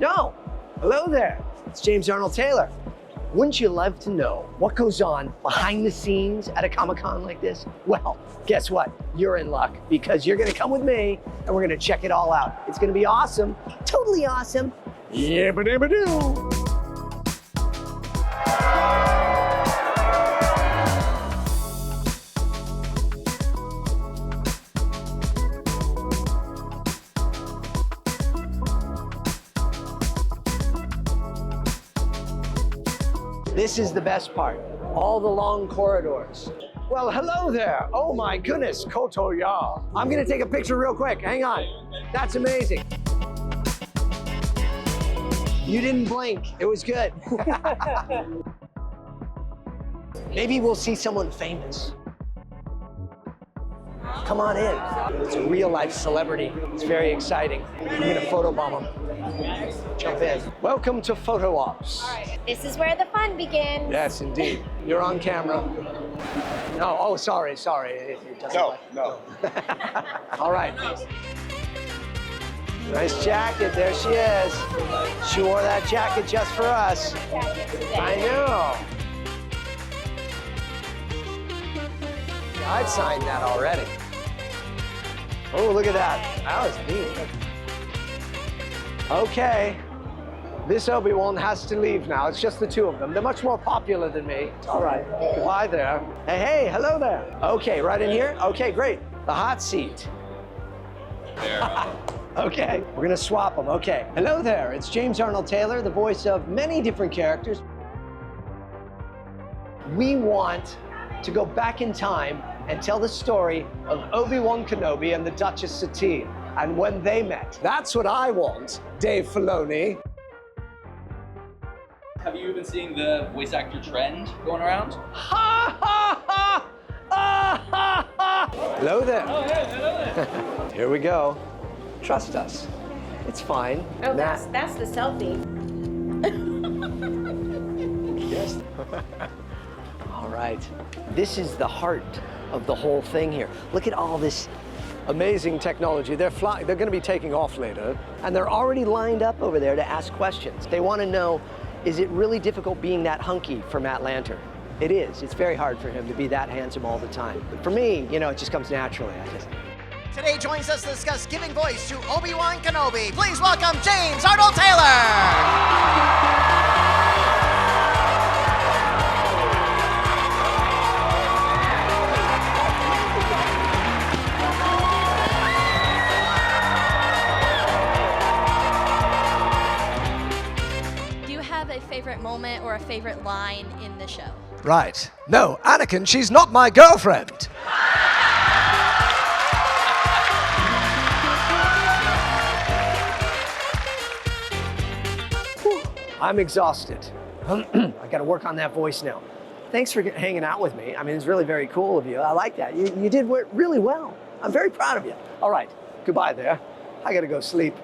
No. Hello there. It's James Arnold Taylor. Wouldn't you love to know what goes on behind the scenes at a Comic-Con like this? Well, guess what? You're in luck because you're gonna come with me and we're gonna check it all out. It's gonna be awesome, totally awesome. Yeah-ba-dee-ba-doo. This is the best part, all the long corridors. Well, hello there. Oh my goodness, Koto ya. I'm gonna take a picture real quick, hang on. That's amazing. You didn't blink, it was good. Maybe we'll see someone famous. Come on in. It's a real life celebrity. It's very exciting. I'm gonna photobomb him. Jump in. Welcome to Photo Ops. All right. This is where the fun begins. Yes, indeed. You're on camera. No, oh, sorry. It doesn't No. All right. Nice jacket, there she is. She wore that jacket just for us. I know. I'd signed that already. Oh, look at that. That was neat. Okay. This Obi-Wan has to leave now. It's just the two of them. They're much more popular than me. All right. Goodbye there. Hey, hello there. Okay, right in here? Okay, great. The hot seat. There. Okay, we're gonna swap them. Okay. Hello there. It's James Arnold Taylor, the voice of many different characters. We want to go back in time and tell the story of Obi-Wan Kenobi and the Duchess Satine and when they met. That's what I want, Dave Filoni. Have you been seeing the voice actor trend going around? Ha ha ha! Ah, ha, ha. Hello there. Oh, hey, hello there. Here we go. Trust us. It's fine. Oh, that's the selfie. Yes. All right. This is the heart of the whole thing here. Look at all this amazing technology. They're going to be taking off later, and they're already lined up over there to ask questions. They want to know, is it really difficult being that hunky for Matt Lanter? It is. It's very hard for him to be that handsome all the time. But for me, you know, it just comes naturally. Today joins us to discuss giving voice to Obi-Wan Kenobi. Please welcome James Arnold Taylor! A favorite moment or a favorite line in the show? Right. No, Anakin, she's not my girlfriend. I'm exhausted. I got to work on that voice now. Thanks for hanging out with me. I mean, it's really very cool of you. I like that. You did really well. I'm very proud of you. All right. Goodbye there. I got to go sleep.